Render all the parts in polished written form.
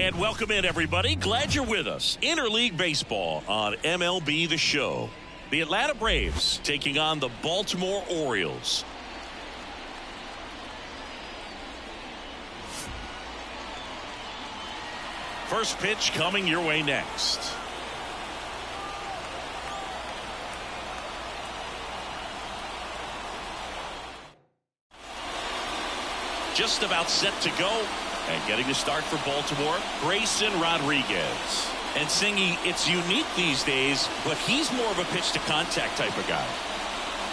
And welcome in, everybody. Glad you're with us. Interleague Baseball on MLB The Show. The Atlanta Braves taking on the Baltimore Orioles. First pitch coming your way next. Just about set to go. And getting the start for Baltimore, Grayson Rodriguez. And Singy, it's unique these days, but he's more of a pitch-to-contact type of guy.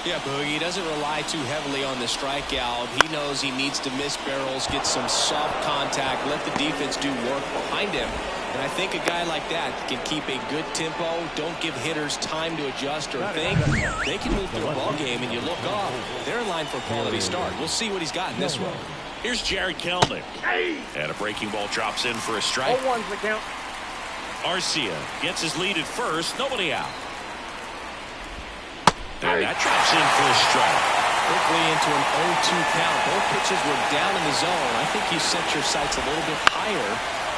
Yeah, Boogie, he doesn't rely too heavily on the strikeout. He knows he needs to miss barrels, get some soft contact, let the defense do work behind him. And I think a guy like that can keep a good tempo, don't give hitters time to adjust or think. They can move through a ball game, and you look off, they're in line for a quality start. We'll see what he's got in this one. Here's Jared Kelnick. And a breaking ball drops in for a strike. 0-1's the count. Arcia gets his lead at first. Nobody out. And that drops in for a strike. Quickly into an 0-2 count. Both pitches were down in the zone. I think you set your sights a little bit higher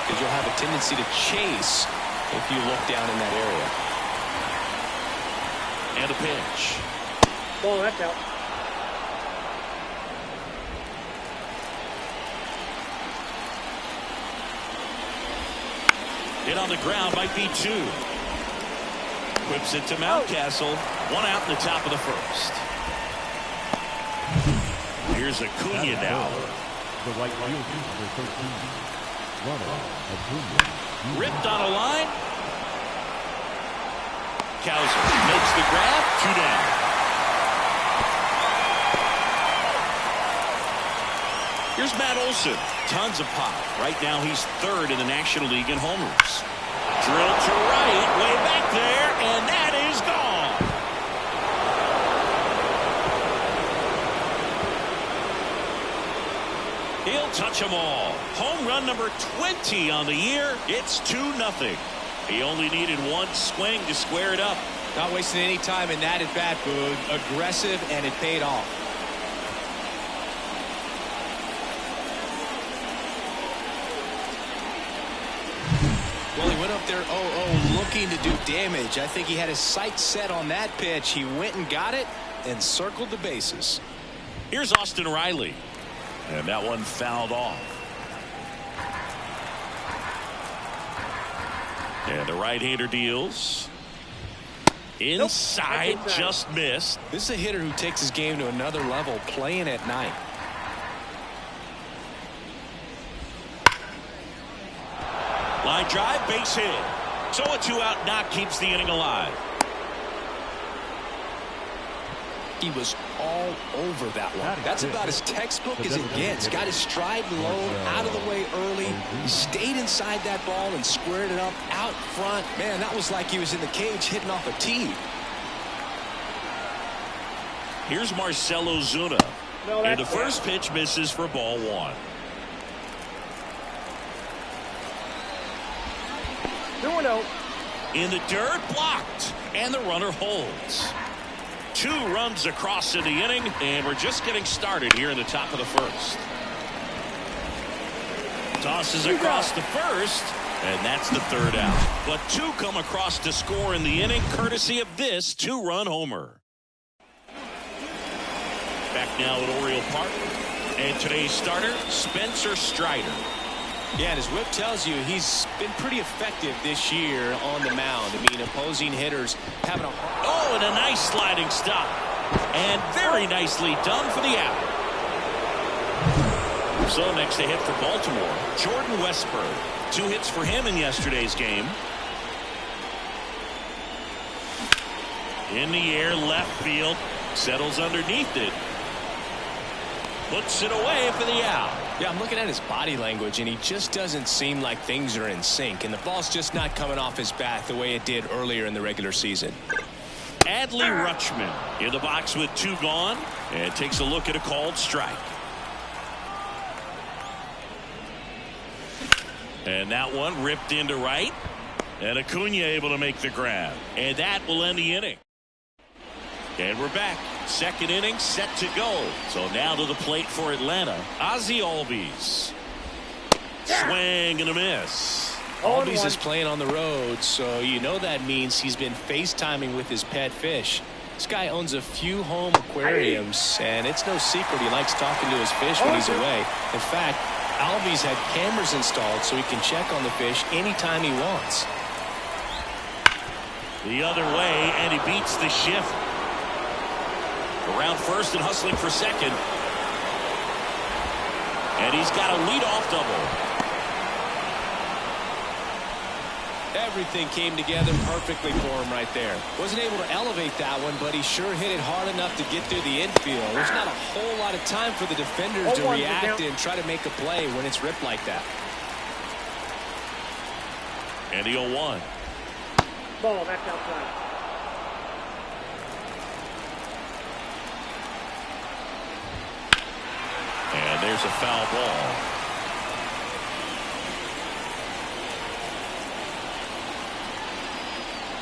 because you'll have a tendency to chase if you look down in that area. And a pitch. Ball, that's out. Hit on the ground might be two. Whips it to Mountcastle. One out in the top of the first. Here's Acuna now. Ripped on a line. Cowser makes the grab. 2 down. Here's Matt Olson. Tons of pop. Right now he's third in the National League in homers. Drilled to right, way back there, and that is gone. He'll touch them all. Home run number 20 on the year. It's 2-0. He only needed one swing to square it up. Not wasting any time in that at bat, Boog. Aggressive, and it paid off. Well, he went up there 0-0 looking to do damage. I think he had his sights set on that pitch. He went and got it and circled the bases. Here's Austin Riley. And that one fouled off. And the right-hander deals. Inside, nope, just missed. This is a hitter who takes his game to another level, playing at night. Line drive, base hit. So a 2-out knock keeps the inning alive. He was all over that one. That's about as textbook as it gets. Got his stride low, out of the way early. Stayed inside that ball and squared it up out front. Man, that was like he was in the cage hitting off a tee. Here's Marcell Ozuna. And the first pitch misses for ball 1. 2-0. In the dirt, blocked, and the runner holds. 2 runs across in the inning, and we're just getting started here in the top of the first. Tosses across the first, and that's the 3rd out. But 2 come across to score in the inning, courtesy of this 2-run homer. Back now at Oriole Park, and today's starter, Spencer Strider. Yeah, and his whip tells you he's been pretty effective this year on the mound. I mean, opposing hitters having a... Oh, and a nice sliding stop. And very nicely done for the out. So next to hit for Baltimore, Jordan Westburg. 2 hits for him in yesterday's game. In the air, left field. Settles underneath it. Puts it away for the out. Yeah, I'm looking at his body language, and he just doesn't seem like things are in sync, and the ball's just not coming off his bat the way it did earlier in the regular season. Adley Rutschman in the box with 2 gone, and takes a look at a called strike. And that one ripped into right, and Acuna able to make the grab, and that will end the inning. And we're back. 2nd inning set to go. So now to the plate for Atlanta, Ozzie Albies. Swing and a miss. Albies is playing on the road, so you know that means he's been FaceTiming with his pet fish. This guy owns a few home aquariums, and it's no secret he likes talking to his fish when he's away. In fact, Albies had cameras installed so he can check on the fish anytime he wants. The other way, and he beats the shift. Around first and hustling for second. And he's got a leadoff double. Everything came together perfectly for him right there. Wasn't able to elevate that one, but he sure hit it hard enough to get through the infield. There's not a whole lot of time for the defenders to react and try to make a play when it's ripped like that. And the 0-1. Ball, that's outside. And there's a foul ball.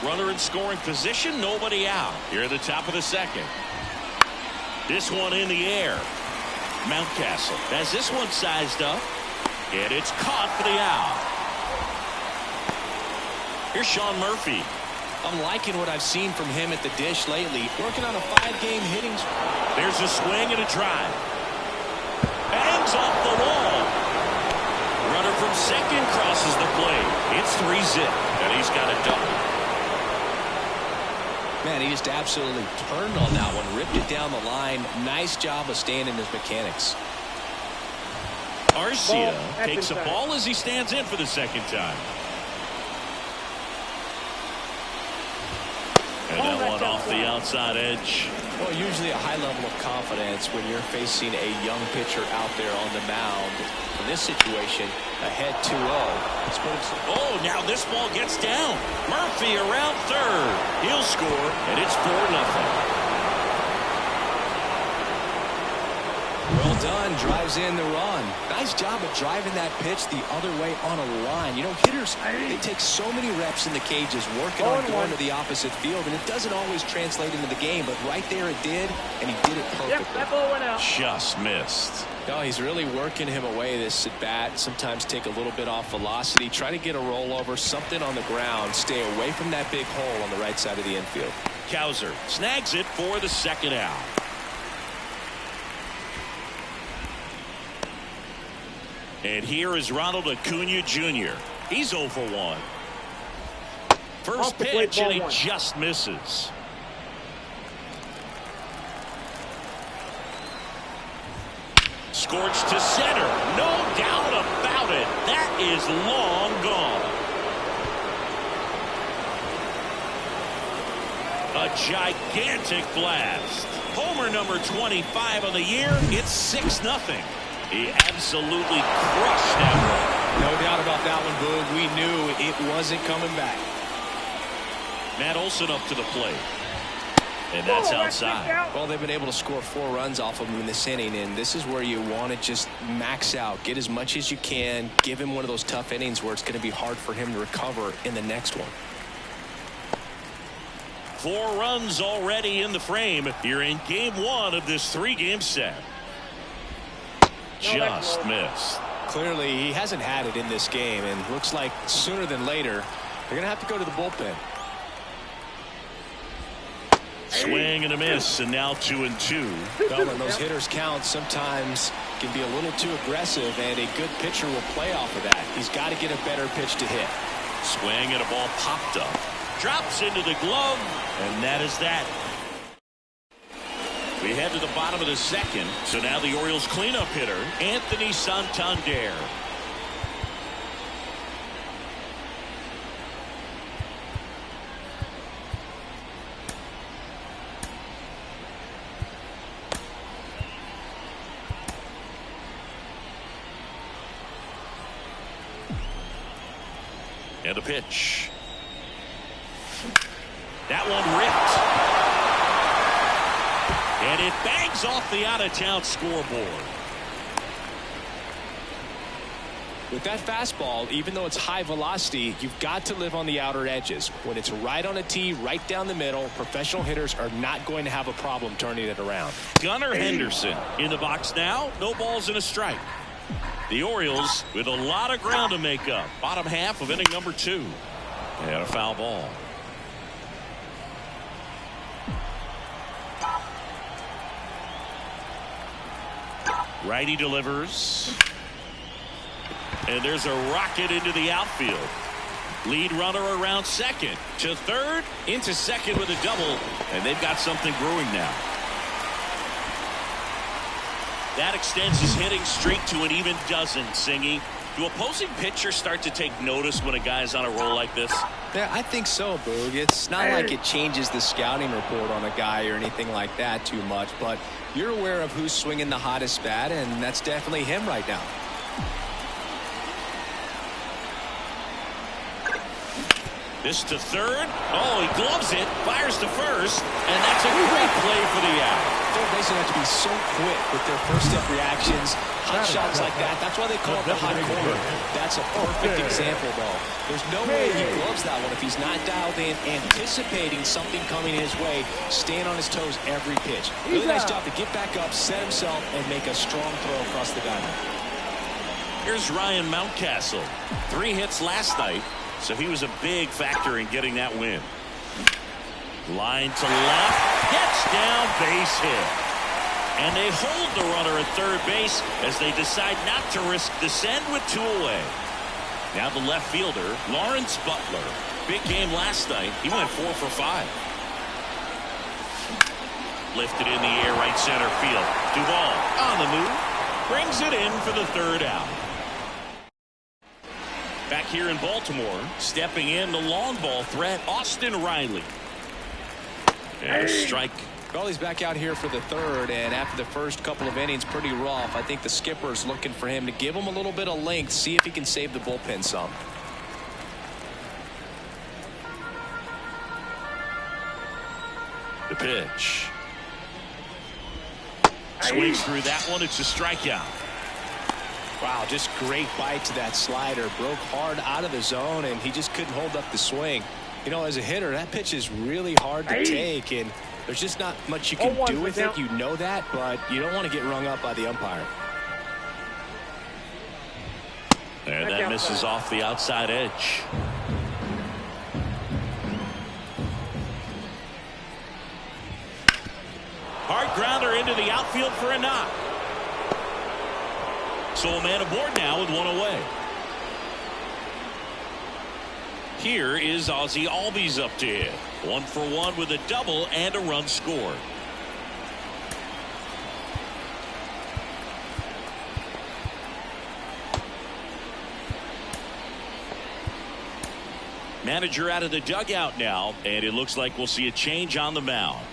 Runner in scoring position, nobody out. Here at the top of the second. This one in the air. Mountcastle has this one sized up. And it's caught for the out. Here's Sean Murphy. I'm liking what I've seen from him at the dish lately. Working on a 5-game hitting. There's a swing and a drive. Bangs off the wall. Runner from second crosses the plate. It's 3-zip. And he's got a double. Man, he just absolutely turned on that one, ripped it down the line. Nice job of staying in his mechanics. Arcia takes a ball as he stands in for the second time. And that one off the outside edge. Well, usually a high level of confidence when you're facing a young pitcher out there on the mound. In this situation, ahead 2-0. Oh, now this ball gets down. Murphy around third. He'll score, and it's 4-0. Well done. Drives in the run. Nice job of driving that pitch the other way on a line. You know, hitters, they take so many reps in the cages working on going to the opposite field, and it doesn't always translate into the game, but right there it did, and he did it perfectly. Yep, that ball went out. Just missed. No, he's really working him away this at bat. Sometimes take a little bit off velocity. Try to get a rollover, something on the ground. Stay away from that big hole on the right side of the infield. Cowser snags it for the second out. And here is Ronald Acuna Jr. He's 0 for 1. First pitch, and he just misses. Scorched to center. No doubt about it. That is long gone. A gigantic blast. Homer number 25 on the year. It's 6-0. He absolutely crushed that one. No doubt about that one, Boog. We knew it wasn't coming back. Matt Olson up to the plate. And that's outside. Well, they've been able to score 4 runs off of him in this inning, and this is where you want to just max out. Get as much as you can. Give him one of those tough innings where it's going to be hard for him to recover in the next one. 4 runs already in the frame. You're in game 1 of this 3-game set. Just missed. Clearly, he hasn't had it in this game, and looks like sooner than later, they're going to have to go to the bullpen. Swing and a miss, and now 2-2. Well, when those hitters count, sometimes can be a little too aggressive, and a good pitcher will play off of that. He's got to get a better pitch to hit. Swing and a ball popped up. Drops into the glove, and that is that. We head to the bottom of the second. So now the Orioles cleanup hitter, Anthony Santander. And a pitch. That one ripped. And it bangs off the out-of-town scoreboard. With that fastball, even though it's high velocity, you've got to live on the outer edges. When it's right on a tee, right down the middle, professional hitters are not going to have a problem turning it around. Gunnar Henderson in the box now. No balls and a strike. The Orioles with a lot of ground to make up. Bottom half of inning number 2. And a foul ball. Righty delivers. And there's a rocket into the outfield. Lead runner around second. To third. Into second with a double. And they've got something brewing now. That extends his hitting streak to an even dozen, Singy. Do opposing pitchers start to take notice when a guy's on a roll like this? Yeah, I think so, Boog. It's not like it changes the scouting report on a guy or anything like that too much, but you're aware of who's swinging the hottest bat, and that's definitely him right now. This to third. Oh, he gloves it, fires to first, and that's a great play for the out. Third basemen have to be so quick with their first step reactions. Hot shots like that. That's why they call it the hot corner. That's a perfect example, though. There's no way he gloves that one if he's not dialed in, anticipating something coming his way, staying on his toes every pitch. Really nice job to get back up, set himself, and make a strong throw across the diamond. Here's Ryan Mountcastle. 3 hits last night, so he was a big factor in getting that win. Line to left, gets down, base hit. And they hold the runner at third base as they decide not to risk the send with 2 away. Now the left fielder, Lawrence Butler. Big game last night. He went 4 for 5. Lifted in the air, right center field. Duvall on the move. Brings it in for the 3rd out. Back here in Baltimore, stepping in the long ball threat, Austin Riley. And a strike. Well, he's back out here for the 3rd, and after the first couple of innings, pretty rough. I think the skipper's looking for him to give him a little bit of length, see if he can save the bullpen some. The pitch. Swings through that one. It's a strikeout. Wow, just great bite to that slider. Broke hard out of the zone, and he just couldn't hold up the swing. You know, as a hitter, that pitch is really hard to take, and there's just not much you can do with it. You know that, but you don't want to get rung up by the umpire. And that misses off the outside edge. Hard grounder into the outfield for a knock. So a man aboard now with 1 away. Here is Ozzie Albies up to hit. 1 for 1 with a double and a run scored. Manager out of the dugout now, and it looks like we'll see a change on the mound.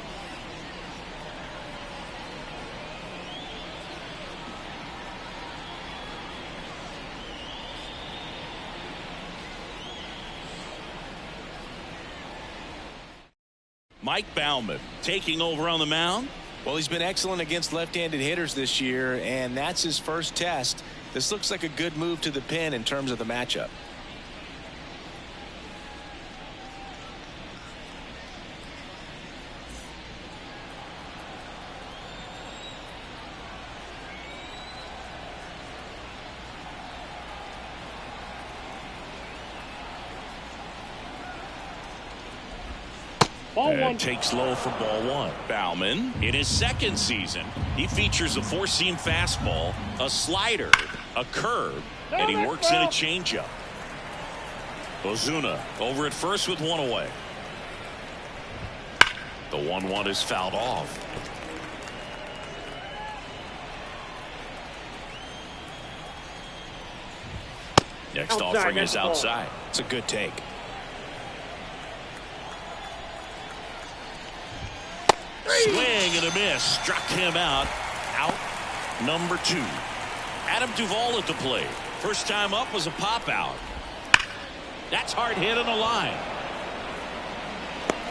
Mike Baumann taking over on the mound. Well, he's been excellent against left-handed hitters this year, and that's his first test. This looks like a good move to the pen in terms of the matchup. And takes low for ball 1. Baumann in his 2nd season, he features a 4-seam fastball, a slider, a curve, and he works in a changeup. Ozuna over at first with 1 away. The 1-1 is fouled off. Next offering is outside. It's a good take. Swing and a miss. Struck him out. Out number 2. Adam Duvall at the plate. First time up was a pop out. That's hard hit on the line.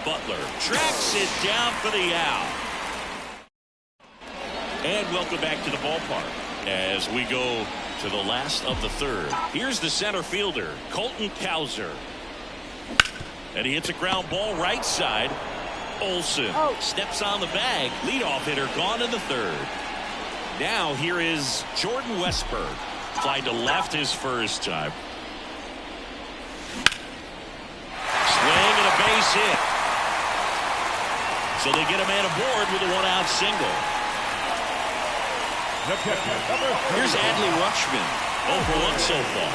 Butler tracks it down for the out. And welcome back to the ballpark as we go to the last of the 3rd. Here's the center fielder, Colton Cowser. And he hits a ground ball right side. Olsen steps on the bag. Leadoff hitter gone in the 3rd. Now here is Jordan Westburg. Fly to left his first time. Swing and a base hit. So they get a man aboard with a one-out single. Here's Adley Rutschman. 0 for 1 so far.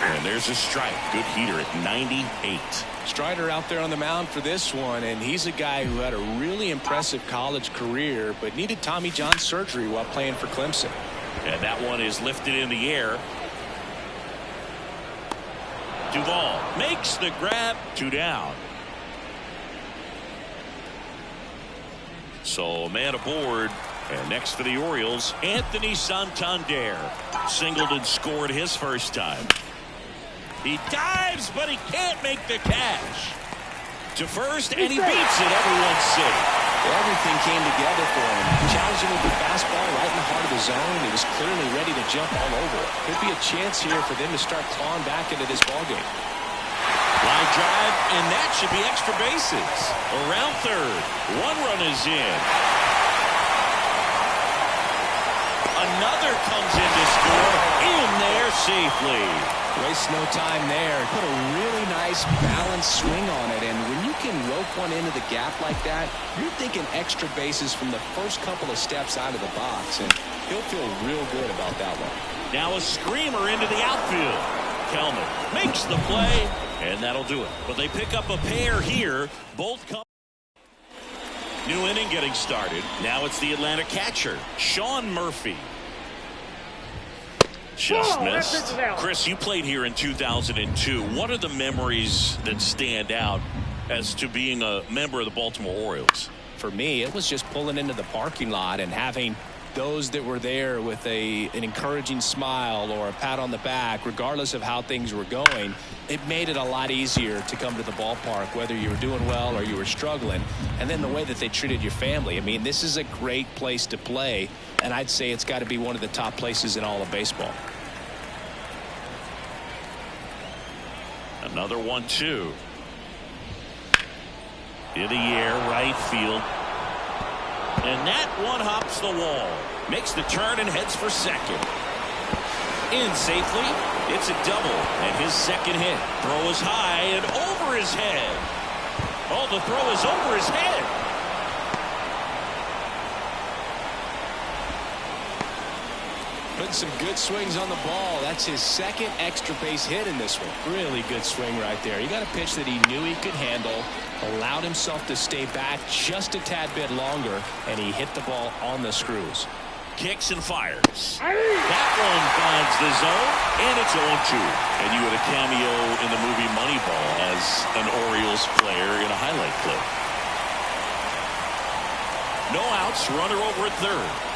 And there's a strike. Good heater at 98. Strider out there on the mound for this one, and he's a guy who had a really impressive college career but needed Tommy John surgery while playing for Clemson. And that one is lifted in the air. Duvall makes the grab. 2 down. So a man aboard. And next for the Orioles, Anthony Santander. Singled and scored his first time. He dives, but he can't make the catch. To first, and he beats it. Everyone's safe. Everything came together for him. Challenged him with the fastball right in the heart of the zone. He was clearly ready to jump all over it. Could be a chance here for them to start clawing back into this ballgame. Line drive, and that should be extra bases. Around third. 1 run is in. Another comes in to score. In there safely. Waste no time there. Put a really nice balanced swing on it. And when you can rope one into the gap like that, you're thinking extra bases from the first couple of steps out of the box. And he'll feel real good about that one. Now a screamer into the outfield. Kelman makes the play, and that'll do it. But they pick up a pair here. Both come. New inning getting started. Now it's the Atlanta catcher, Sean Murphy. Just missed. Chris, you played here in 2002. What are the memories that stand out as to being a member of the Baltimore Orioles? For me, it was just pulling into the parking lot and having those that were there with an encouraging smile or a pat on the back, regardless of how things were going. It made it a lot easier to come to the ballpark, whether you were doing well or you were struggling. And then the way that they treated your family. I mean, this is a great place to play, and I'd say it's got to be one of the top places in all of baseball. Another 1-2. In the air, right field. And that one hops the wall. Makes the turn and heads for second. In safely. It's a double. And his second hit. Throw is high and over his head. Oh, the throw is over his head. Putting some good swings on the ball. That's his second extra base hit in this one. Really good swing right there. He got a pitch that he knew he could handle, allowed himself to stay back just a tad bit longer, and he hit the ball on the screws. Kicks and fires. That one finds the zone, and it's 0-2. And you had a cameo in the movie Moneyball as an Orioles player in a highlight clip. No outs, runner over at third.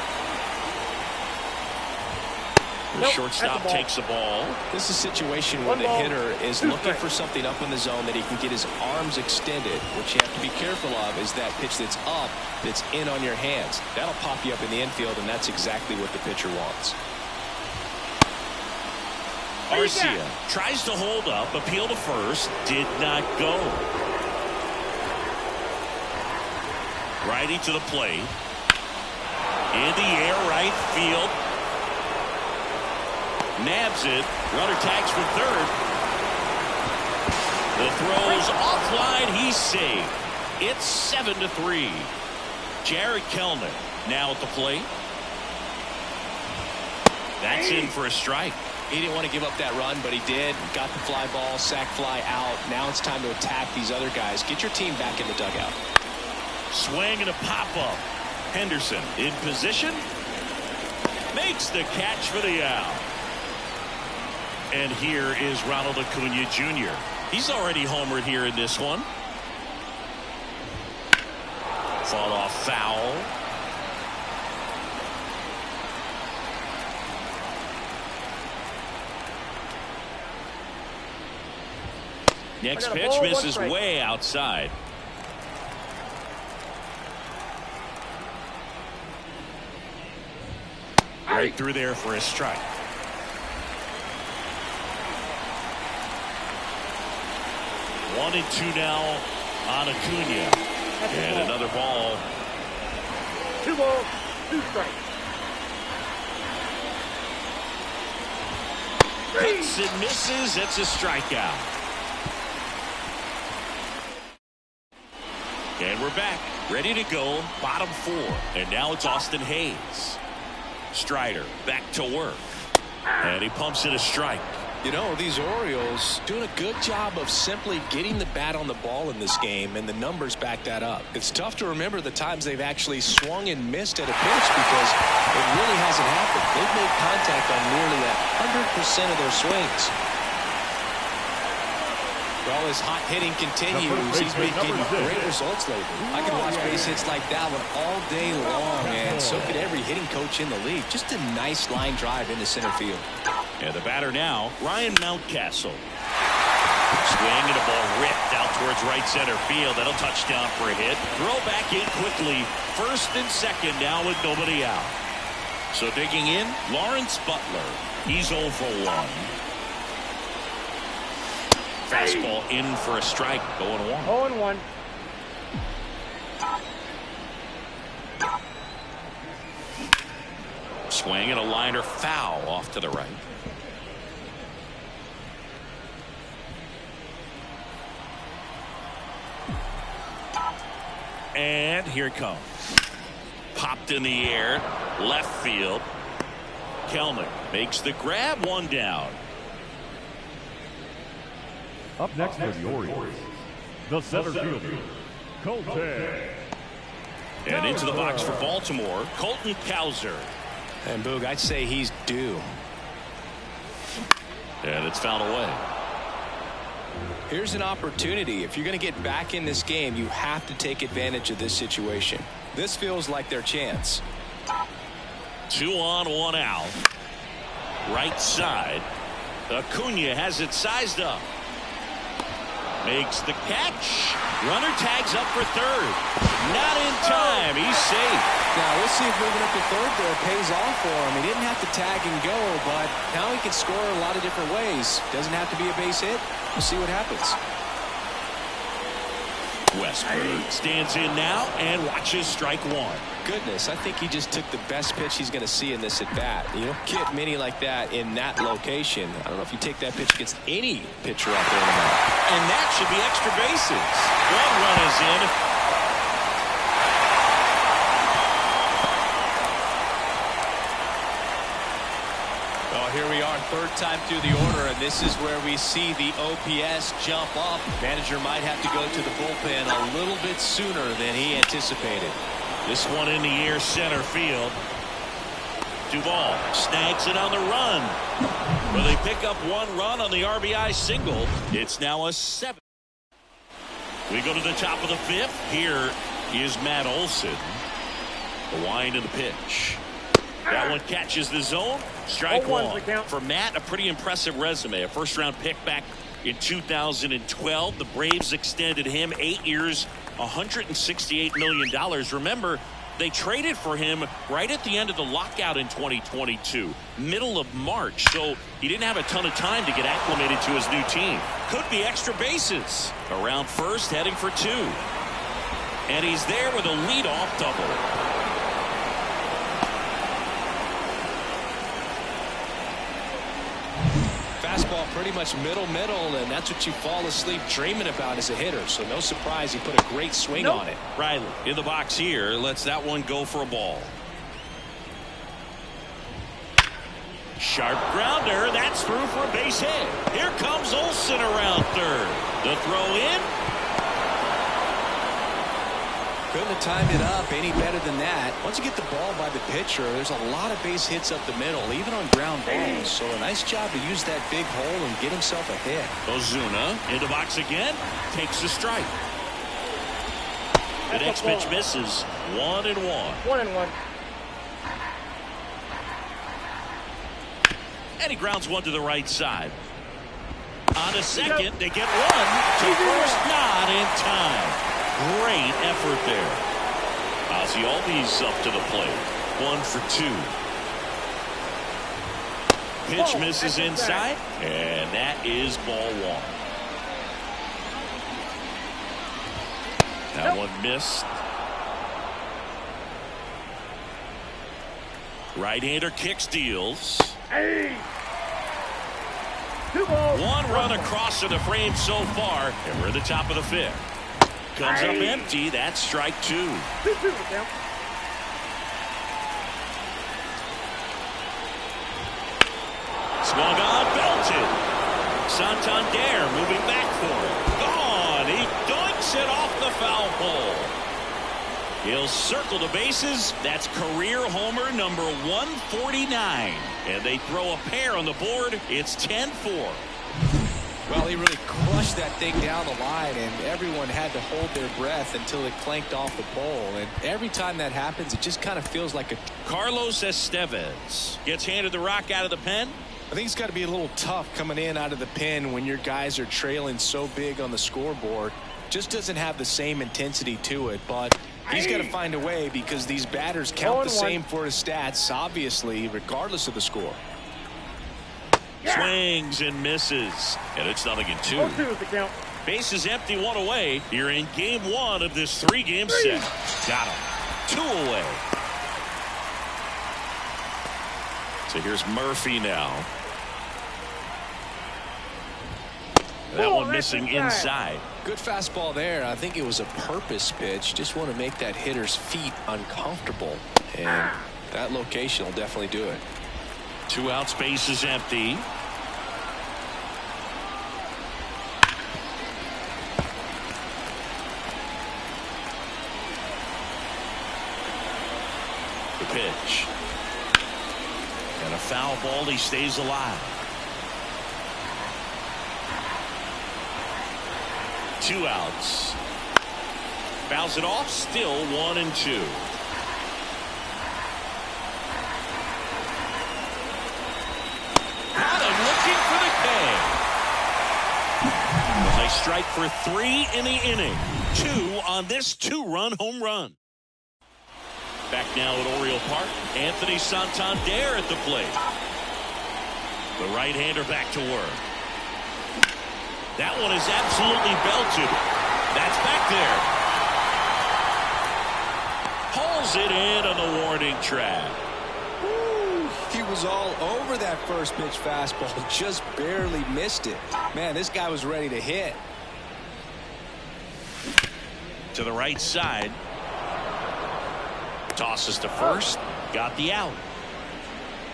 The shortstop takes the ball. This is a situation where the hitter is looking for something up in the zone that he can get his arms extended. What you have to be careful of is that pitch that's up, that's in on your hands. That'll pop you up in the infield, and that's exactly what the pitcher wants. Arcia tries to hold up, appeal to first, did not go. Righty to the plate. In the air, right field. Nabs it. Runner tags for third. The throw's offline. He's safe. It's 7-3. Jared Kelman now at the plate. That's in for a strike. He didn't want to give up that run, but he did. Got the fly ball, sac fly out. Now it's time to attack these other guys. Get your team back in the dugout. Swing and a pop-up. Henderson in position. Makes the catch for the out. And here is Ronald Acuna Jr. He's already homered here in this one. Fought off foul. Next pitch misses way outside. Right through there for a strike. One and two now on Acuna. And another ball. 2 balls, 2 strikes. Hits and misses. It's a strikeout. And we're back. Ready to go. Bottom 4. And now it's Austin Hayes. Strider back to work. And he pumps in a strike. You know, these Orioles doing a good job of simply getting the bat on the ball in this game, and the numbers back that up. It's tough to remember the times they've actually swung and missed at a pitch because it really hasn't happened. They've made contact on nearly 100% of their swings. Well, his hot hitting continues. He's been getting great results lately. I can watch base hits like that one all day long, and so could every hitting coach in the league. Just a nice line drive into center field. And the batter now, Ryan Mountcastle. Swing and a ball ripped out towards right center field. That'll touchdown for a hit. Throw back in quickly. First and second now with nobody out. So digging in, Lawrence Butler. He's 0 for 1. Fastball in for a strike. 0-1. 0-1. Swing and a liner foul off to the right. And here it comes. Popped in the air. Left field. Kelnick makes the grab. One down. Up next for the Orioles, the center fielder, Colton. And into the box for Baltimore, Colton Cowser. And Boog, I'd say he's due. And it's fouled away. Here's an opportunity. If you're going to get back in this game, you have to take advantage of this situation. This feels like their chance. 2 on, 1 out. Right side. Acuna has it sized up. Makes the catch. Runner tags up for third. Not in time. He's safe. Now we'll see if moving up to third there pays off for him. He didn't have to tag and go, but now he can score a lot of different ways. Doesn't have to be a base hit. We'll see what happens. Westburg stands in now and watches strike 1. Goodness, I think he just took the best pitch he's going to see in this at bat. You don't get many like that in that location. I don't know if you take that pitch against any pitcher out there tonight. And that should be extra bases. 1 run is in. Here we are, third time through the order, and this is where we see the OPS jump up. Manager might have to go to the bullpen a little bit sooner than he anticipated. This one in the air, center field. Duvall snags it on the run. Well, they pick up 1 run on the RBI single. It's now a 7. We go to the top of the 5th. Here is Matt Olson. The wind of the pitch. That one catches the zone. Strike 1. For Matt, a pretty impressive resume. A first-round pick back in 2012. The Braves extended him 8 years, $168 million. Remember, they traded for him right at the end of the lockout in 2022, middle of March. So he didn't have a ton of time to get acclimated to his new team. Could be extra bases. Around first, heading for 2. And he's there with a leadoff double. Fastball pretty much middle, and that's what you fall asleep dreaming about as a hitter. So no surprise he put a great swing on it. Riley in the box here lets that one go for a ball. Sharp grounder. That's through for a base hit. Here comes Olson around third. The throw in. Couldn't have timed it up any better than that. Once you get the ball by the pitcher, there's a lot of base hits up the middle, even on ground balls. So a nice job to use that big hole and get himself a hit. Ozuna in the box again. Takes a strike. The next pitch misses. 1-1. 1-1. And he grounds one to the right side. On to second. They get one to first. Not in time. Great effort there. Ozzy Albies up to the plate. 1 for 2. Pitch misses inside, and that is ball 1. That one missed. Right-hander kicks, deals. 2 balls. One run across to the frame so far, and we're at the top of the 5th. Comes up empty. That's strike 2. 2-2 the count. Swung on, belted. Santander moving back for it. Gone. He dunks it off the foul pole. He'll circle the bases. That's career homer number 149. And they throw a pair on the board. It's 10-4. Well, he really crushed that thing down the line, and everyone had to hold their breath until it clanked off the pole. And every time that happens, it just kind of feels like a... Carlos Estevez gets handed the rock out of the pen. I think it's got to be a little tough coming in out of the pen when your guys are trailing so big on the scoreboard. Just doesn't have the same intensity to it, but he's got to find a way because these batters count the same for his stats, obviously, regardless of the score. Swings and misses, and it's 0-2. 0-2 is the count. Bases empty, 1 away. You're in game 1 of this 3-game set. Got him. 2 away. So here's Murphy now. That one missing inside. Good fastball there. I think it was a purpose pitch. Just want to make that hitter's feet uncomfortable. And that location will definitely do it. 2 outs, bases empty. The pitch. And a foul ball. He stays alive. 2 outs. Fouls it off. Still 1-2. Got him looking for the K. Well, they strike for 3 in the inning. 2 on this 2-run home run. Back now at Oriole Park. Anthony Santander at the plate. The right-hander back to work. That one is absolutely belted. That's back there. Pulls it in on the warning track. He was all over that first pitch fastball. Just barely missed it. Man, this guy was ready to hit. To the right side. Tosses to first. Got the out.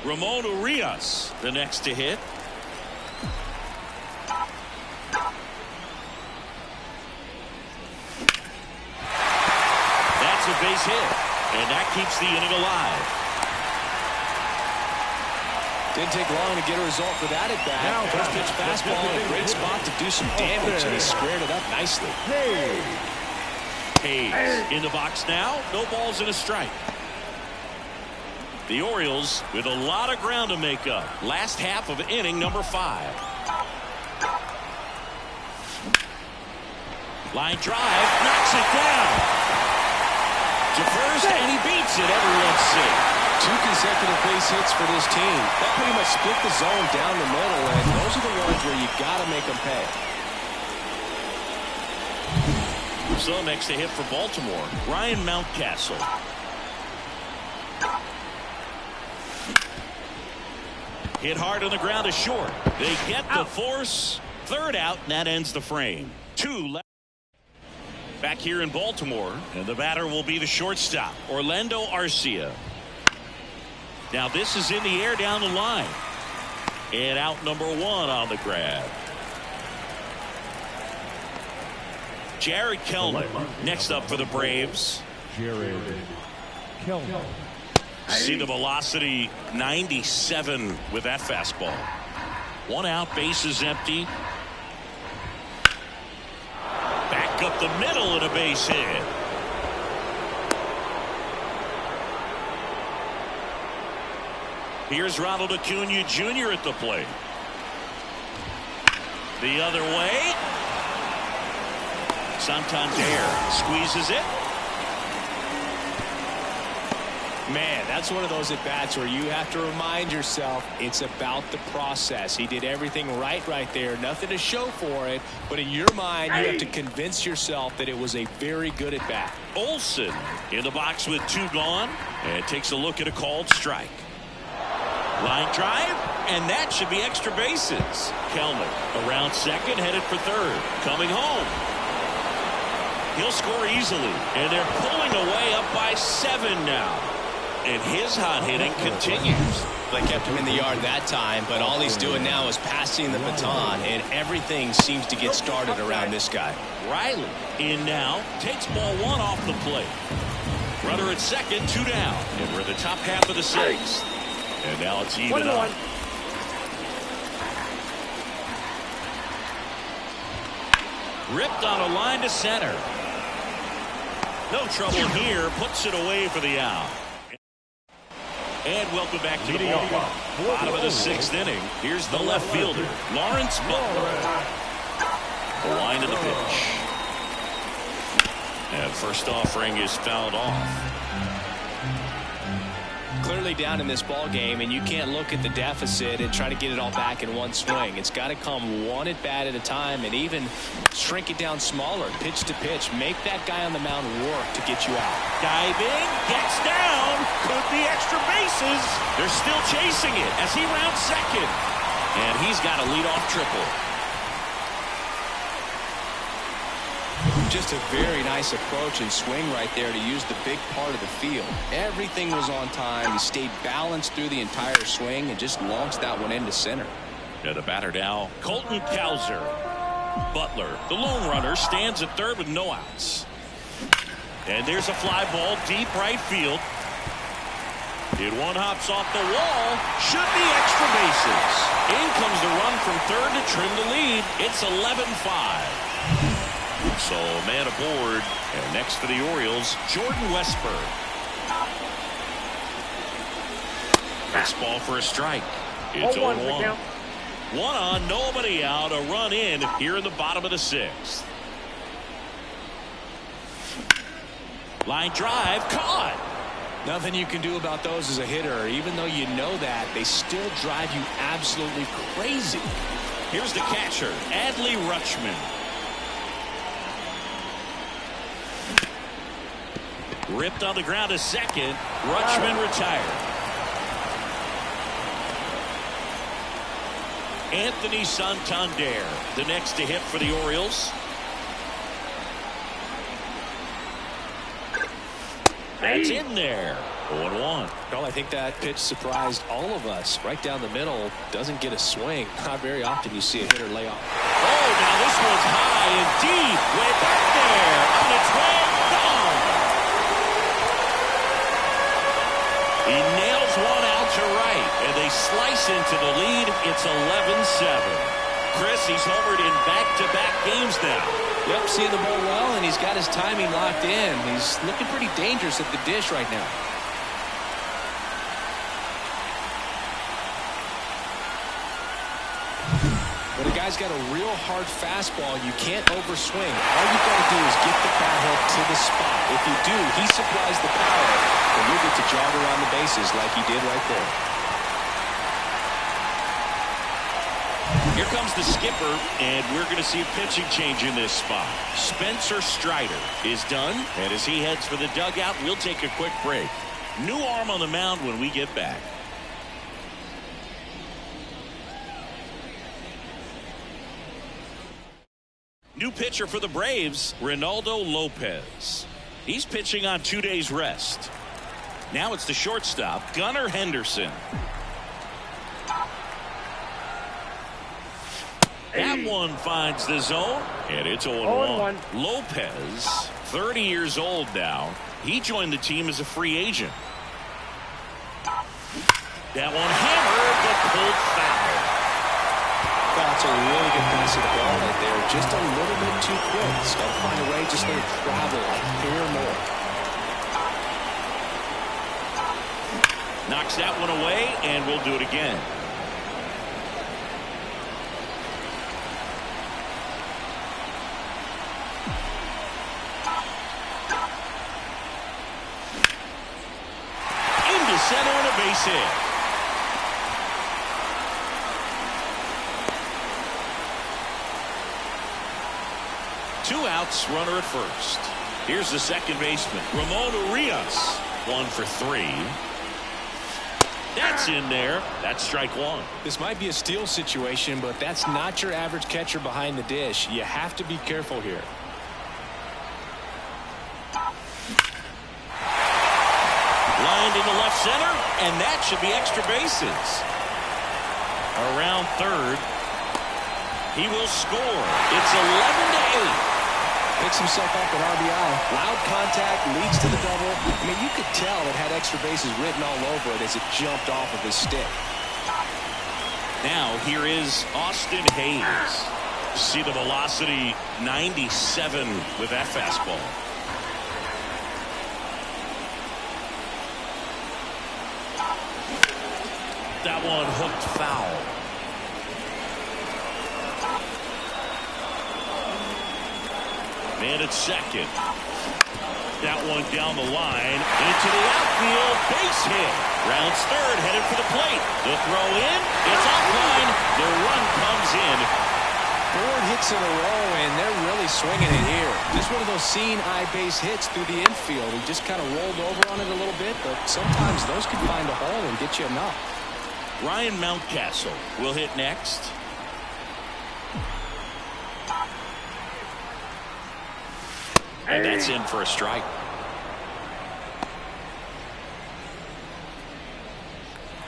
Ramon Urias, the next to hit. That's a base hit. And that keeps the inning alive. Didn't take long to get a result for that at bat. First pitch fastball in a great spot to do some damage, and he squared it up nicely. Hayes in the box now. No balls and a strike. The Orioles with a lot of ground to make up. Last half of inning number 5. Line drive, knocks it down. To first, and he beats it. Everyone's safe. 2 consecutive base hits for this team. That pretty much split the zone down the middle, and those are the ones where you got to make them pay. So next to hit for Baltimore, Ryan Mountcastle. Hit hard on the ground to short. They get the force. 3rd out, and that ends the frame. 2 left. Back here in Baltimore, and the batter will be the shortstop, Orlando Arcia. Now this is in the air down the line. And out number 1 on the grab. Jared Kellner next up for the Braves. Jared Kellner. See the velocity 97 with that fastball. 1 out, bases empty. Back up the middle and a base hit. Here's Ronald Acuna Jr. at the plate. The other way. Santander squeezes it. Man, that's one of those at-bats where you have to remind yourself it's about the process. He did everything right there. Nothing to show for it. But in your mind, you have to convince yourself that it was a very good at-bat. Olsen in the box with 2 gone. And takes a look at a called strike. Line drive. and that should be extra bases. Kelman around second, headed for third. Coming home. He'll score easily, and they're pulling away up by 7 now. And his hot hitting continues. They kept him in the yard that time, but all he's doing now is passing the baton, and everything seems to get started around this guy. Riley in now, takes ball 1 off the plate. Runner at second, 2 down, and we're in the top half of the 6th. And now it's even up. 1-1. Ripped on a line to center. No trouble here, puts it away for the out. And welcome back to the ball. Bottom of the 6th inning. Here's the left fielder, Lawrence Butler. The line of the pitch. And first offering is fouled off. Clearly down in this ball game, and you can't look at the deficit and try to get it all back in one swing. It's got to come one at bat at a time, and even shrink it down smaller, pitch to pitch. Make that guy on the mound work to get you out. Diving, gets down, could be extra bases. They're still chasing it as he rounds second. And he's got a leadoff triple. Just a very nice approach and swing right there to use the big part of the field. Everything was on time. He stayed balanced through the entire swing and just launched that one into center. The batter now, Colton Cowser. Butler, the lone runner, stands at third with no outs. And there's a fly ball deep right field. It one hops off the wall. Should be extra bases. In comes the run from third to trim the lead. It's 11-5. So man aboard, and next for the Orioles, Jordan Westburg. Fastball for a strike. It's 0-1. 1 on, nobody out, a run in here in the bottom of the 6th. Line drive, caught. Nothing you can do about those as a hitter. Even though you know that, they still drive you absolutely crazy. Here's the catcher, Adley Rutschman. Ripped on the ground to second. Rutschman retired. Anthony Santander, the next to hit for the Orioles. That's in there. 0-1. Well, I think that pitch surprised all of us. Right down the middle, doesn't get a swing. Not very often you see a hitter lay off. Oh, now this one's high and deep. Way back there. On its way. Gone. He nails one out to right, and they slice into the lead. It's 11-7. Chris, he's homered in back-to-back games now. Yep, seeing the ball well, and he's got his timing locked in. He's looking pretty dangerous at the dish right now. But a guy's got a real hard fastball. You can't overswing. All you've got to do is get the bat hook to the spot. If you do, he supplies the power, and you'll get to jog around the bases like he did right there. Here comes the skipper, and we're going to see a pitching change in this spot. Spencer Strider is done, and as he heads for the dugout, we'll take a quick break. New arm on the mound when we get back. New pitcher for the Braves, Reynaldo Lopez. He's pitching on 2 days rest. Now it's the shortstop, Gunnar Henderson. That one finds the zone, and it's 0-1. Lopez, 30 years old now. He joined the team as a free agent. That one hammered, but pulled foul. That's a really good pass of the ball right there. Just a little bit too quick. He's got to find a way just let it travel a hair more. Knocks that one away, and we'll do it again. Into center and a base hit. Two outs, runner at first. Here's the second baseman, Ramon Urias. 1 for 3. That's in there. That's strike one. This might be a steal situation, but that's not your average catcher behind the dish. You have to be careful here. Lined into left center, and that should be extra bases. Around third. He will score. It's 11-8. Picks himself up at RBI. Loud contact, leads to the double. I mean, you could tell it had extra bases written all over it as it jumped off of his stick. Now here is Austin Hayes. See the velocity, 97 with that fastball. That one hooked foul. Man at second. That one down the line into the outfield, base hit. Rounds third, headed for the plate. The throw in, it's offline. The run comes in. 4 hits in a row, and they're really swinging it here. Just one of those seeing eye base hits through the infield. He just kind of rolled over on it a little bit, but sometimes those can find a hole and get you enough. Ryan Mountcastle will hit next. And that's in for a strike.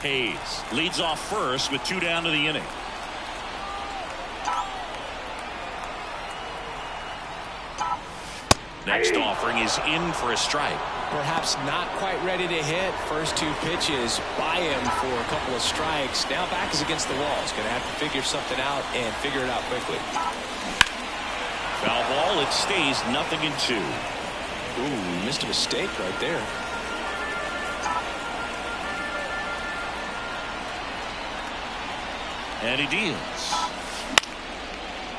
Hayes leads off first with 2 down to the inning. Next offering is in for a strike. Perhaps not quite ready to hit. First 2 pitches by him for a couple of strikes. Now back is against the wall. He's going to have to figure something out and figure it out quickly. Foul ball. It stays 0-2. Ooh, missed a mistake right there. And he deals.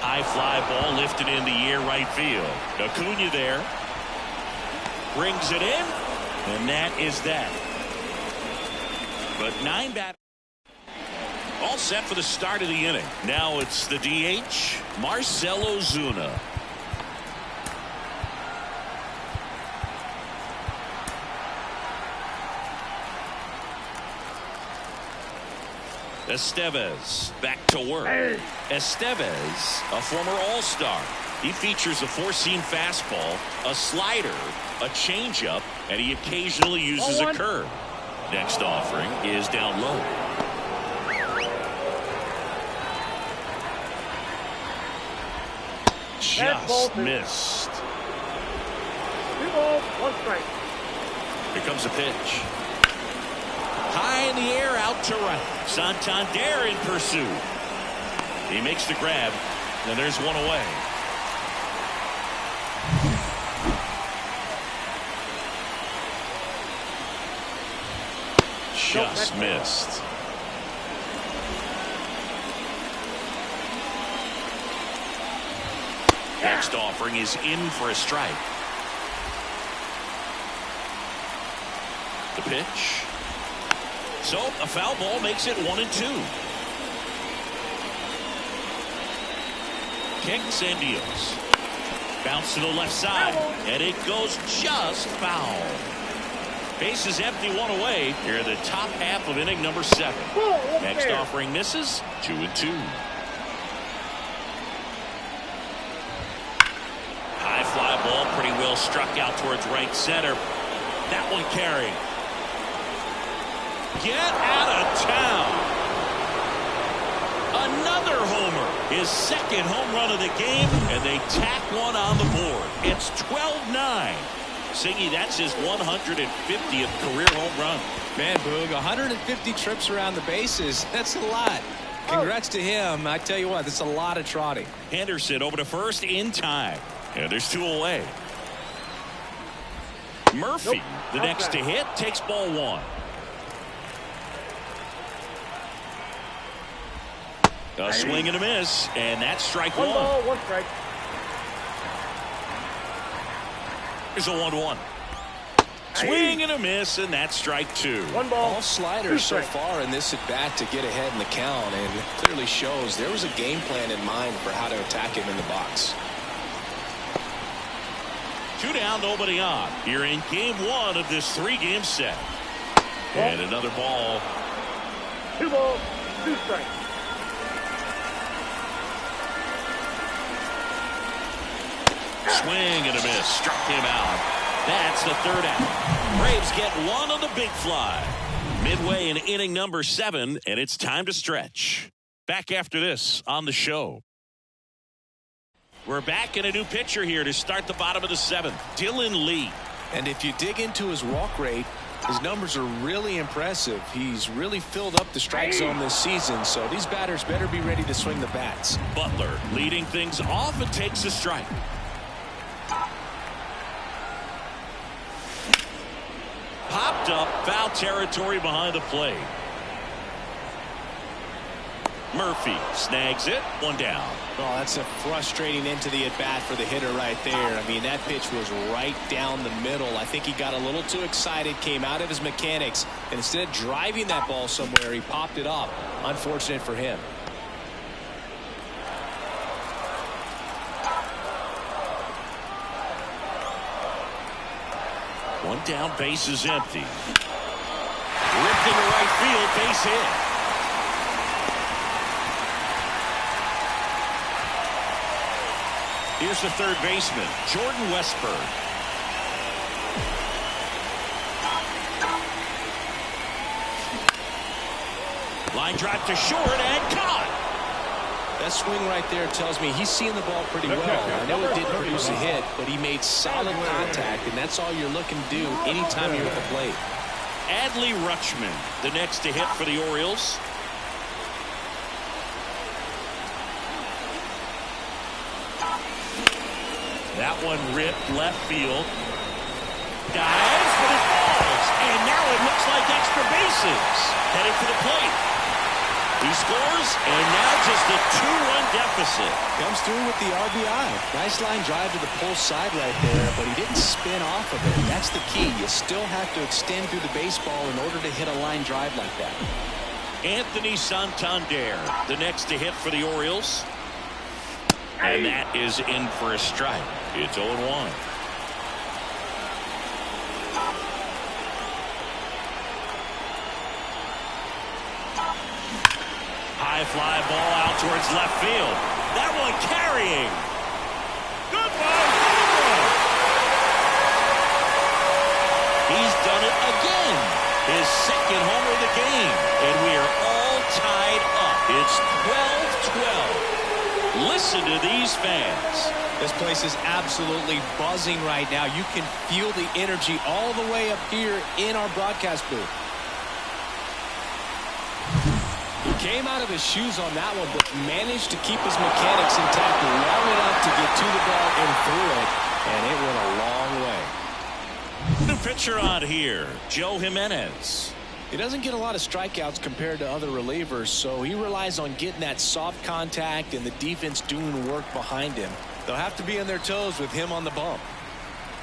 High fly ball lifted in the air right field. Acuna there. Brings it in. And that is that. But 9 batters. All set for the start of the inning. Now it's the DH, Marcell Ozuna. Estevez back to work. Estevez, a former All-Star. He features a 4-seam fastball, a slider, a changeup, and he occasionally uses a curve. Next offering is down low. Just missed. 2 balls, 1 strike. Here comes a pitch. High in the air, out to right. Santander in pursuit. He makes the grab, and there's one away. Just missed. Next offering is in for a strike. The pitch. So a foul ball makes it 1-2. Kicks and deals. Bounce to the left side, and it goes just foul. Base is empty, 1 away. Here are the top half of inning number 7. Next offering misses, 2-2. High fly ball, pretty well struck out towards right center. That one carrying. Get out of town. Another homer. His second home run of the game, and they tack one on the board. It's 12-9. Siggy, that's his 150th career home run. Man, Boog, 150 trips around the bases. That's a lot. Congrats to him. I tell you what, that's a lot of trotting. Henderson over to first in time. And there's 2 away. Murphy, the next to hit, takes ball 1. A swing and a miss, and that's strike 1. 1 ball, 1 strike. Here's a 1-1. Swing and a miss, and that's strike 2. 1 ball. All sliders so far in this at bat to get ahead in the count, and it clearly shows there was a game plan in mind for how to attack him in the box. 2 down, nobody on. Here in game 1 of this 3-game set. And another ball 2 balls, 2 strikes. Swing and a miss. Struck him out. That's the 3rd out. Braves get 1 on the big fly. Midway in inning number 7, and it's time to stretch. Back after this on the show. We're back in a new pitcher here to start the bottom of the 7th. Dylan Lee. And if you dig into his walk rate, his numbers are really impressive. He's really filled up the strike zone this season, so these batters better be ready to swing the bats. Butler leading things off and takes a strike. Popped up, foul territory behind the plate. Murphy snags it, 1 down. Oh, that's a frustrating end to the at-bat for the hitter right there. I mean, that pitch was right down the middle. I think he got a little too excited, came out of his mechanics, and instead of driving that ball somewhere, he popped it up. Unfortunate for him. One down, base is empty. Ripped into right field, base hit. Here's the 3rd baseman, Jordan Westburg. Line drive to short and caught. That swing right there tells me he's seeing the ball pretty well. I know it didn't produce a hit, but he made solid contact, and that's all you're looking to do anytime you're at the plate. Adley Rutschman, the next to hit for the Orioles. That one ripped left field. Dives, but it falls. And now it looks like extra bases. Heading for the plate. He scores, and now just a 2-run deficit. Comes through with the RBI. Nice line drive to the pull side right there, but he didn't spin off of it. That's the key. You still have to extend through the baseball in order to hit a line drive like that. Anthony Santander, the next to hit for the Orioles. And that is in for a strike. It's 0-1. High fly ball out towards left field. That one carrying. Goodbye. He's done it again. His 2nd homer of the game. And we are all tied up. It's 12-12. Listen to these fans. This place is absolutely buzzing right now. You can feel the energy all the way up here in our broadcast booth. He came out of his shoes on that one, but managed to keep his mechanics intact long enough to get to the ball and through it, and it went a long way. New pitcher on here, Joe Jimenez. He doesn't get a lot of strikeouts compared to other relievers, so he relies on getting that soft contact and the defense doing work behind him. They'll have to be on their toes with him on the bump.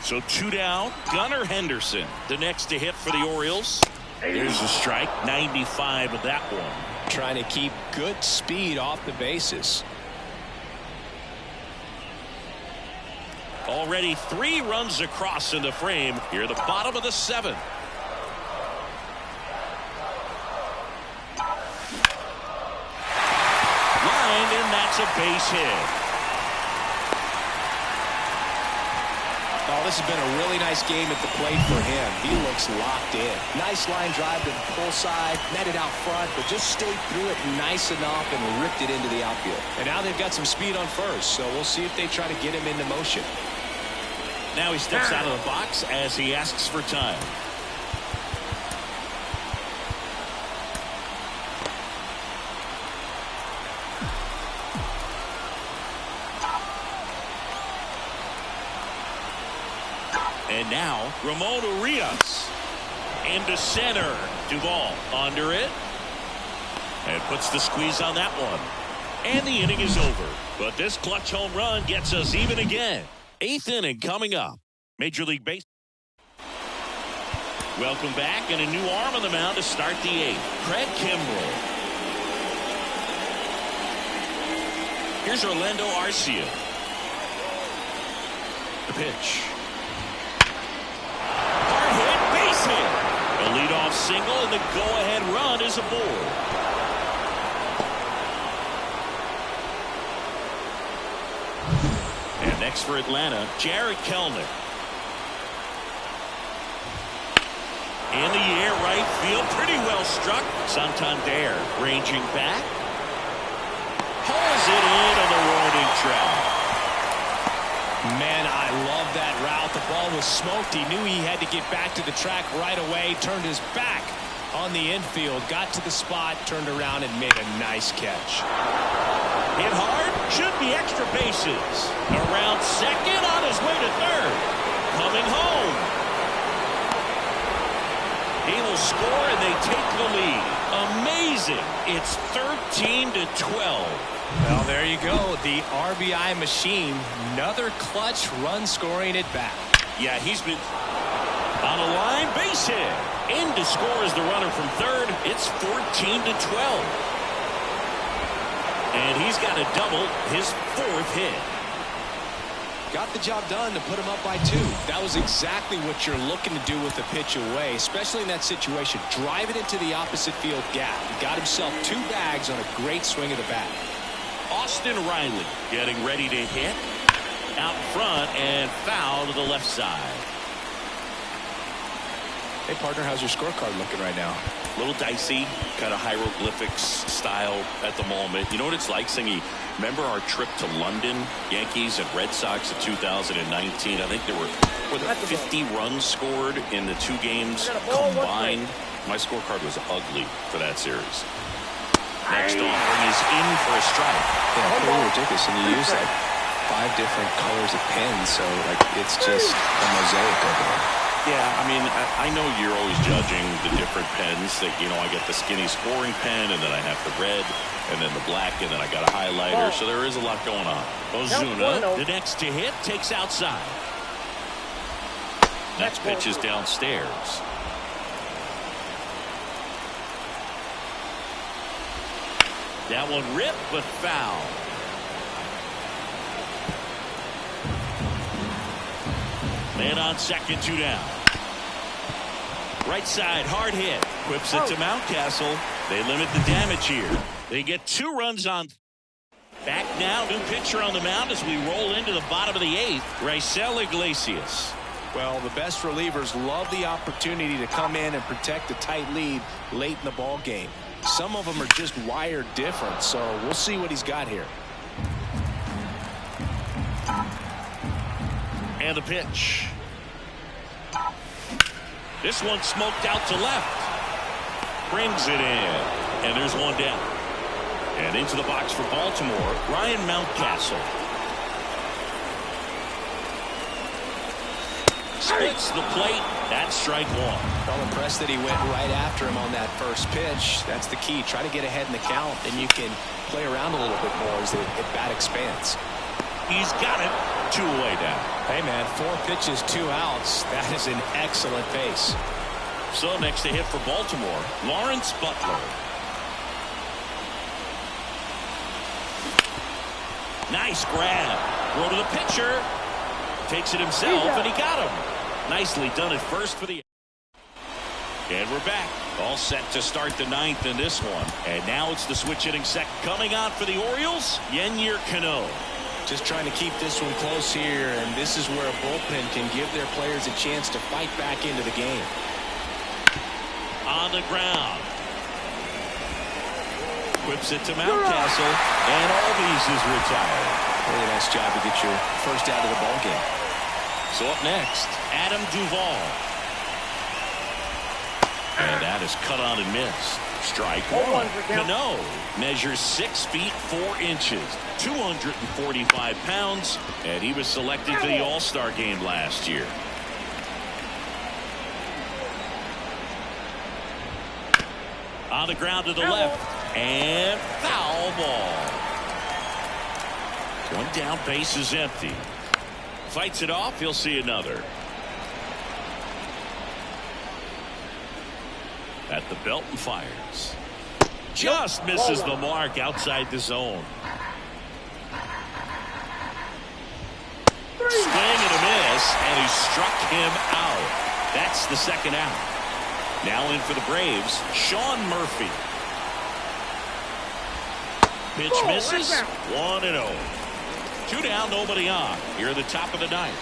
So 2 down. Gunnar Henderson, the next to hit for the Orioles. There's a strike. 95 of that one. Trying to keep good speed off the bases. Already 3 runs across in the frame. Here, the bottom of the 7th. Lined, and that's a base hit. Oh, this has been a really nice game at the plate for him. He looks locked in. Nice line drive to the pull side, netted out front, but just stayed through it nice enough and ripped it into the outfield. And now they've got some speed on first, so we'll see if they try to get him into motion. Now he steps out of the box as he asks for time. And now, Ramon Urias into center. Duvall under it. And puts the squeeze on that one. And the inning is over. But this clutch home run gets us even again. 8th inning coming up. Major League Baseball. Welcome back, and a new arm on the mound to start the 8th. Craig Kimbrell. Here's Orlando Arcia. The pitch. Hard hit, base hit. A leadoff single, and the go-ahead run is aboard. Next for Atlanta, Jarred Kelenic. In the air, right field, pretty well struck. Santander ranging back. Pulls it in on the running track. Man, I love that route. The ball was smoked. He knew he had to get back to the track right away. Turned his back on the infield. Got to the spot, turned around, and made a nice catch. Hit hard, should be extra bases. Around second, on his way to third. Coming home. He will score, and they take the lead. Amazing. It's 13-12. Well, there you go. The RBI machine. Another clutch run scoring at bat. Yeah, he's been on a line, base hit. In to score is the runner from third. It's 14-12. And he's got a double, his 4th hit. Got the job done to put him up by 2. That was exactly what you're looking to do with the pitch away, especially in that situation. Drive it into the opposite field gap. He got himself 2 bags on a great swing of the bat. Austin Riley getting ready to hit. Out front and foul to the left side. Hey, partner, how's your scorecard looking right now? A little dicey, kind of hieroglyphics style at the moment. You know what it's like, Singy? Remember our trip to London, Yankees and Red Sox in 2019? I think there were 50 runs scored in the 2 games combined. My scorecard was ugly for that series. Next offering is in for a strike. Yeah, pretty ridiculous. And you use like 5 different colors of pens, so like it's just a mosaic over there. Yeah, I mean, I know you're always judging the different pens. That, you know, I get the skinny scoring pen, and then I have the red, and then the black, and then I got a highlighter. So there is a lot going on. Ozuna, the next to hit, takes outside. Next pitch is downstairs. That one ripped, but foul. Man on second, 2 down. Right side, hard hit. Whips it to Mountcastle. They limit the damage here. They get 2 runs on. Back now, new pitcher on the mound as we roll into the bottom of the 8th. Raisel Iglesias. Well, the best relievers love the opportunity to come in and protect a tight lead late in the ball game. Some of them are just wired different, so we'll see what he's got here. And the pitch. This one smoked out to left. Brings it in. And there's 1 down. And into the box for Baltimore, Ryan Mountcastle. Splits the plate. That's strike 1. Well, impressed that he went right after him on that first pitch. That's the key. Try to get ahead in the count, and you can play around a little bit more as the at-bat expands. He's got it. 2 away down. Hey, man, 4 pitches, 2 outs. That is an excellent pace. So next to hit for Baltimore, Lawrence Butler. Nice grab. Throw to the pitcher. Takes it himself, and he got him. Nicely done at first for the. And we're back. All set to start the 9th in this one. And now it's the switch hitting second. Coming on for the Orioles, Yennier Cano. Just trying to keep this one close here, and this is where a bullpen can give their players a chance to fight back into the game. On the ground. Whips it to Mountcastle, and Albies is retired. Really nice job to get your first out of the ball game. So up next, Adam Duvall. And that is cut on and missed. Strike 1. Cano measures 6 feet 4 inches, 245 pounds, and he was selected for the All-Star game last year. On the ground to the left, and foul ball. 1 down, base is empty. Fights it off, he'll see another. At the belt and fires. Just misses the mark outside the zone. Swing and a miss, and he struck him out. That's the 2nd out. Now in for the Braves, Sean Murphy. Pitch misses, 1-0. 2 down, nobody on. Here at the top of the ninth.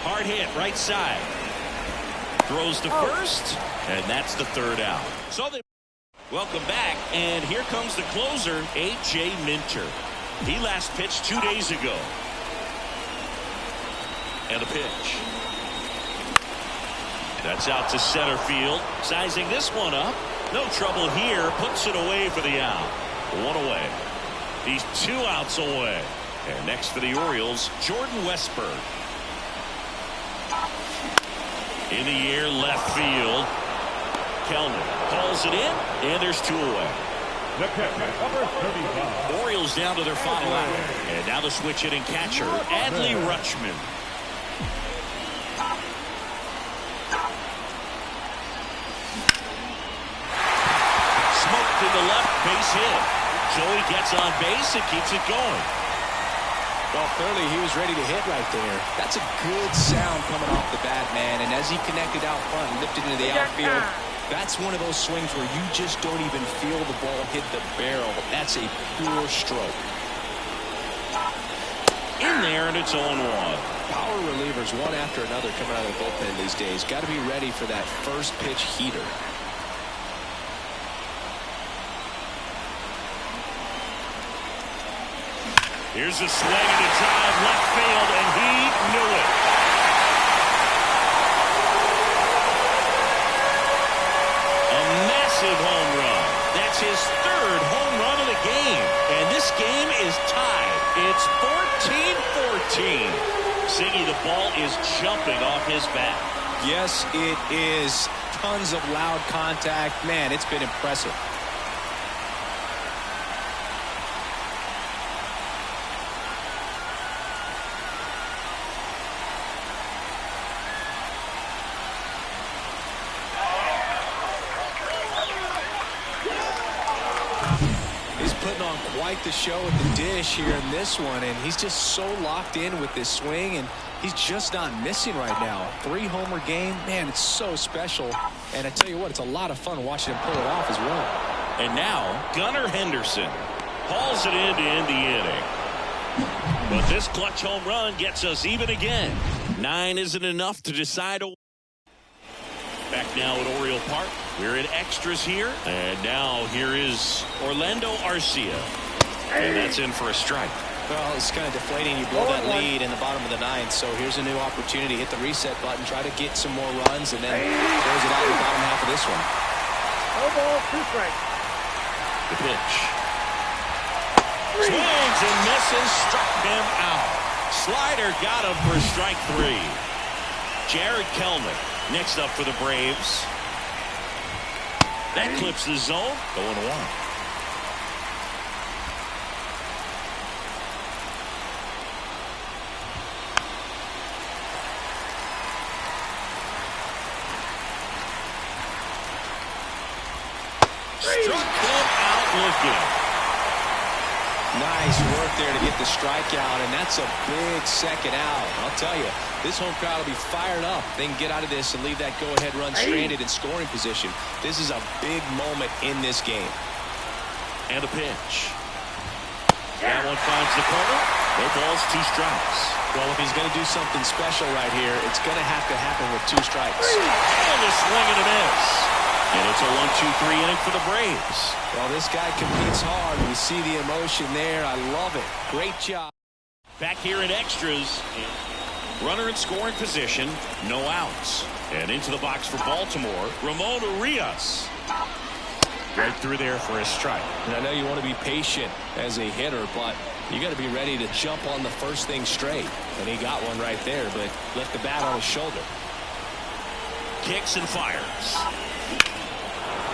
Hard hit, right side. Throws to first, and that's the 3rd out. So they welcome back, and here comes the closer, A.J. Minter. He last pitched 2 days ago. And a pitch. That's out to center field. Sizing this one up. No trouble here. Puts it away for the out. 1 away. He's 2 outs away. And next for the Orioles, Jordan Westburg. In the air, left field. Kelman calls it in, and there's 2 away. The catcher, number 35. Orioles down to their final out. And now the switch hitting catcher, Adley Rutschman. Smoked to the left, base hit. Joey gets on base and keeps it going. Well, clearly he was ready to hit right there. That's a good sound coming off the bat, man. And as he connected out front and lifted into the outfield, that's one of those swings where you just don't even feel the ball hit the barrel. That's a pure stroke. In there, and it's 0-1. Power relievers, one after another, coming out of the bullpen these days. Got to be ready for that first pitch heater. Here's a swing and a drive left field, and he knew it. A massive home run. That's his 3rd home run of the game. And this game is tied. It's 14-14. Siggy, the ball is jumping off his bat. Yes, it is. Tons of loud contact. Man, it's been impressive. The show at the dish here in this one, and he's just so locked in with this swing, and he's just not missing right now. 3-homer game, man, it's so special. And I tell you what, it's a lot of fun watching him pull it off as well. And now Gunnar Henderson hauls it in to end the inning. But this clutch home run gets us even again. 9 isn't enough to decide a. Back now at Oriole Park. We're in extras here, and now here is Orlando Arcia. And that's in for a strike. Well, it's kind of deflating. You blow that lead in the bottom of the 9th, so here's a new opportunity. Hit the reset button, try to get some more runs, and then close it out in the bottom half of this one. 2 strikes. The pitch. Swings and misses, struck him out. Slider got him for strike 3. Jared Kelman next up for the Braves. That clips the zone. 0-1. Struck him out looking. Nice work there to get the strikeout, and that's a big 2nd out. I'll tell you, this home crowd will be fired up. They can get out of this and leave that go-ahead run stranded in scoring position. This is a big moment in this game. And a pitch. That one finds the corner. No balls, 2 strikes. Well, if he's going to do something special right here, it's going to happen with 2 strikes. And a swing and a miss. And it's a 1-2-3 inning for the Braves. Well, this guy competes hard. We see the emotion there. I love it. Great job. Back here in extras. Runner in scoring position. No outs. And into the box for Baltimore, Ramon Urias. Right through there for a strike. And I know you want to be patient as a hitter, but you got to be ready to jump on the first thing straight. And he got one right there, but left the bat on his shoulder. Kicks and fires.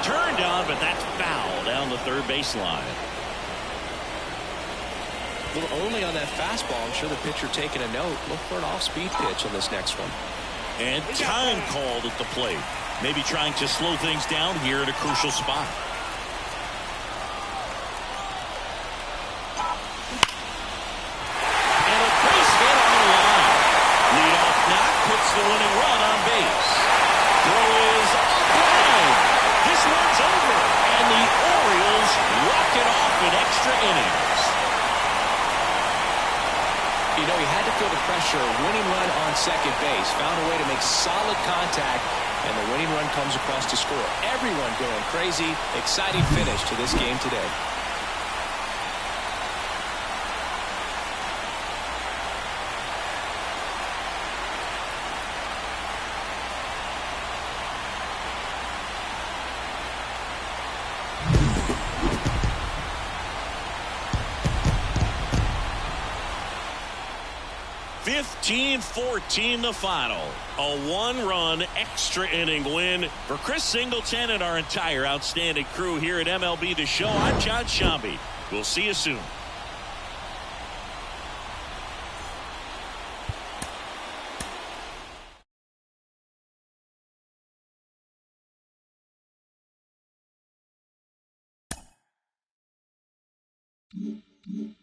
Turned on, but that's foul down the 3rd baseline. A little early on that fastball. I'm sure the pitcher taking a note. Look for an off-speed pitch on this next one. And time called at the plate. Maybe trying to slow things down here at a crucial spot. And a base hit on the line. Leadoff knock puts pressure. Winning run on second base. Found a way to make solid contact, and the winning run comes across to score. Everyone going crazy. Exciting finish to this game today. (15-14) the final. A one-run extra inning win for Chris Singleton and our entire outstanding crew here at MLB The Show. I'm John Shambi. We'll see you soon. Mm-hmm.